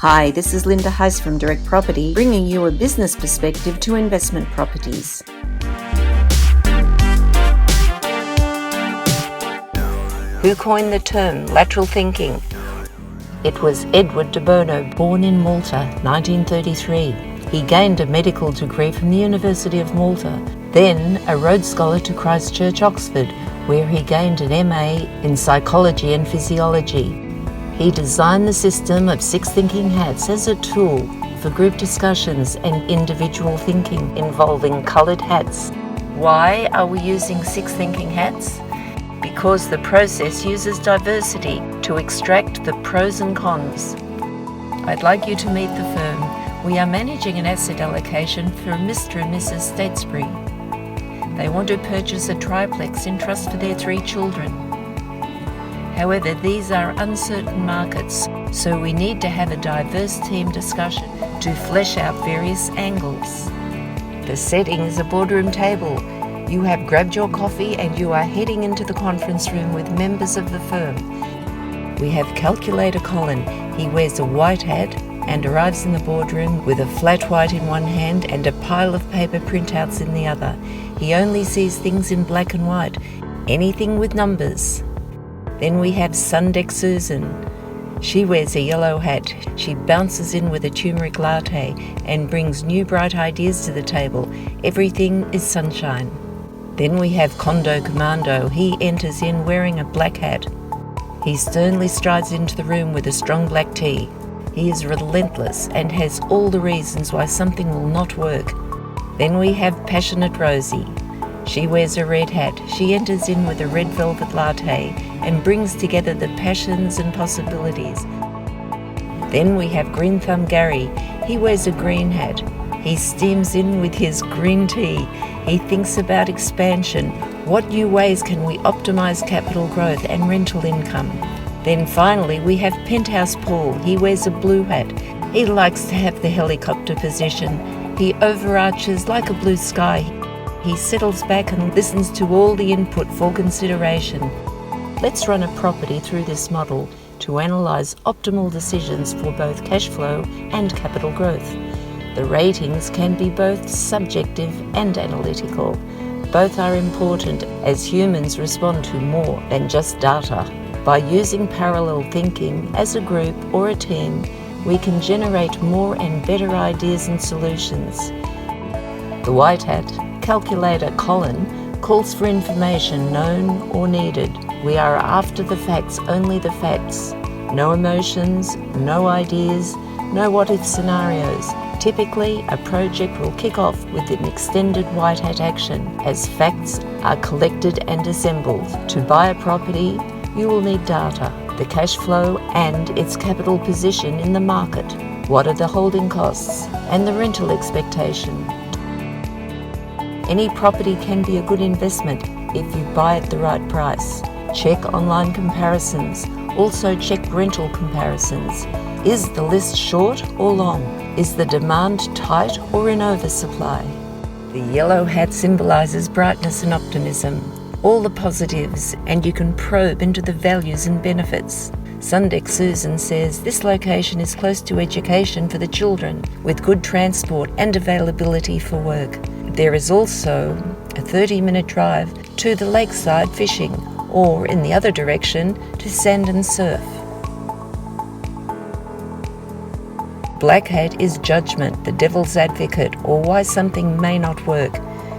Hi, this is Linda Heiss from Direct Property, bringing you a business perspective to investment properties. Who coined the term lateral thinking? It was Edward de Bono, born in Malta, 1933. He gained a medical degree from the University of Malta, then a Rhodes Scholar to Christ Church, Oxford, where he gained an MA in psychology and physiology. He designed the system of 6 thinking hats as a tool for group discussions and individual thinking involving coloured hats. Why are we using 6 thinking hats? Because the process uses diversity to extract the pros and cons. I'd like you to meet the firm. We are managing an asset allocation for Mr. and Mrs. Statesbury. They want to purchase a triplex in trust for their 3 children. However, these are uncertain markets, so we need to have a diverse team discussion to flesh out various angles. The setting is a boardroom table. You have grabbed your coffee and you are heading into the conference room with members of the firm. We have Calculator Colin. He wears a white hat and arrives in the boardroom with a flat white in one hand and a pile of paper printouts in the other. He only sees things in black and white, anything with numbers. Then we have Sundeck Susan. She wears a yellow hat. She bounces in with a turmeric latte and brings new bright ideas to the table. Everything is sunshine. Then we have Condo Commando. He enters in wearing a black hat. He sternly strides into the room with a strong black tea. He is relentless and has all the reasons why something will not work. Then we have Passionate Rosie. She wears a red hat. She enters in with a red velvet latte and brings together the passions and possibilities. Then we have Green Thumb Gary. He wears a green hat. He steams in with his green tea. He thinks about expansion. What new ways can we optimize capital growth and rental income? Then finally we have Penthouse Paul. He wears a blue hat. He likes to have the helicopter position. He overarches like a blue sky. He settles back and listens to all the input for consideration. Let's run a property through this model to analyse optimal decisions for both cash flow and capital growth. The ratings can be both subjective and analytical. Both are important as humans respond to more than just data. By using parallel thinking as a group or a team, we can generate more and better ideas and solutions. The white hat, Calculator Colin, calls for information known or needed. We are after the facts, only the facts. No emotions, no ideas, no what-if scenarios. Typically, a project will kick off with an extended white hat action as facts are collected and assembled. To buy a property, you will need data, the cash flow and its capital position in the market. What are the holding costs and the rental expectation? Any property can be a good investment if you buy at the right price. Check online comparisons. Also check rental comparisons. Is the list short or long? Is the demand tight or in oversupply? The yellow hat symbolises brightness and optimism, all the positives, and you can probe into the values and benefits. Sundeck Susan says this location is close to education for the children, with good transport and availability for work. There is also a 30-minute drive to the lakeside fishing, or in the other direction to sand and surf. Black hat is judgment, the devil's advocate, or why something may not work.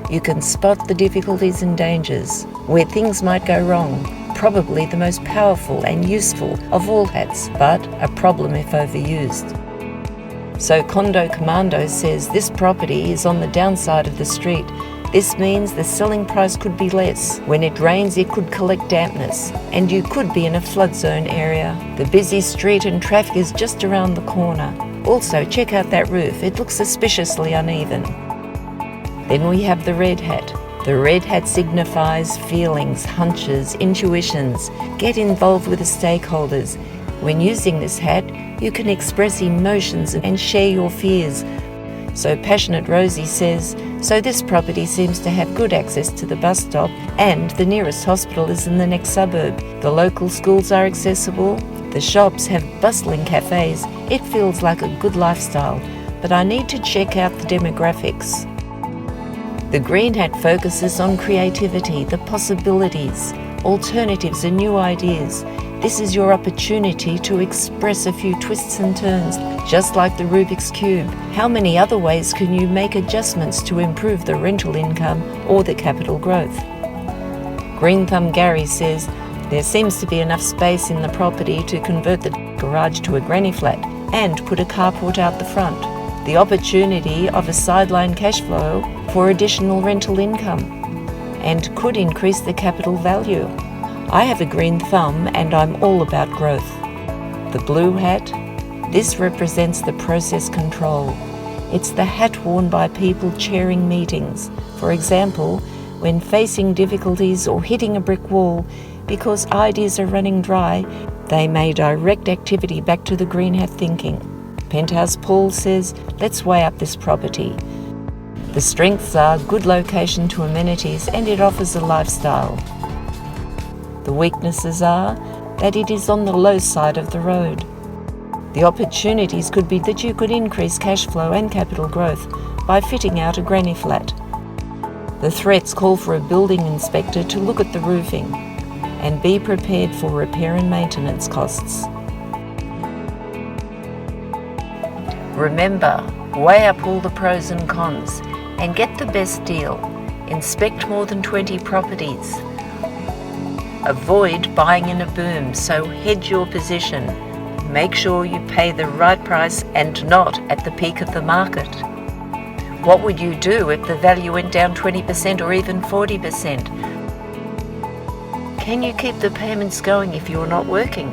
You can spot the difficulties and dangers, where things might go wrong. Probably the most powerful and useful of all hats, but a problem if overused. So Condo Commando says this property is on the downside of the street. This means the selling price could be less. When it rains, it could collect dampness, and you could be in a flood zone area. The busy street and traffic is just around the corner. Also, check out that roof. It looks suspiciously uneven. Then we have the red hat. The red hat signifies feelings, hunches, intuitions. Get involved with the stakeholders. When using this hat, you can express emotions and share your fears. So Passionate Rosie says, so this property seems to have good access to the bus stop and the nearest hospital is in the next suburb. The local schools are accessible. The shops have bustling cafes. It feels like a good lifestyle, but I need to check out the demographics. The Green Hat focuses on creativity, the possibilities, alternatives and new ideas. This is your opportunity to express a few twists and turns, just like the Rubik's Cube. How many other ways can you make adjustments to improve the rental income or the capital growth? Green Thumb Gary says, there seems to be enough space in the property to convert the garage to a granny flat and put a carport out the front. The opportunity of a sideline cash flow for additional rental income and could increase the capital value. I have a green thumb and I'm all about growth. The blue hat, this represents the process control. It's the hat worn by people chairing meetings. For example, when facing difficulties or hitting a brick wall because ideas are running dry, they may direct activity back to the green hat thinking. Penthouse Paul says, let's weigh up this property. The strengths are good location to amenities and it offers a lifestyle. The weaknesses are that it is on the low side of the road. The opportunities could be that you could increase cash flow and capital growth by fitting out a granny flat. The threats call for a building inspector to look at the roofing and be prepared for repair and maintenance costs. Remember, weigh up all the pros and cons and get the best deal. Inspect more than 20 properties. Avoid buying in a boom, so hedge your position. Make sure you pay the right price and not at the peak of the market. What would you do if the value went down 20% or even 40%? Can you keep the payments going if you're not working?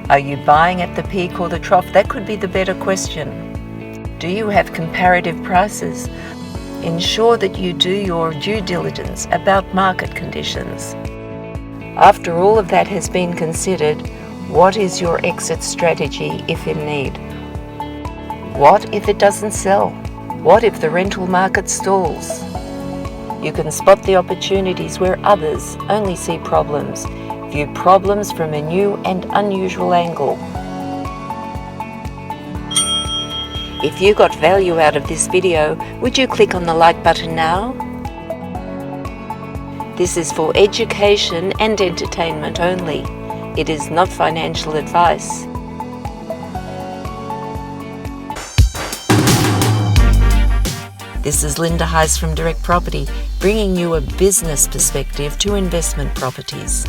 Are you buying at the peak or the trough? That could be the better question. Do you have comparative prices? Ensure that you do your due diligence about market conditions. After all of that has been considered, what is your exit strategy if in need? What if it doesn't sell? What if the rental market stalls? You can spot the opportunities where others only see problems. View problems from a new and unusual angle. If you got value out of this video, would you click on the like button now? This is for education and entertainment only. It is not financial advice. This is Linda Heiss from Direct Property, bringing you a business perspective to investment properties.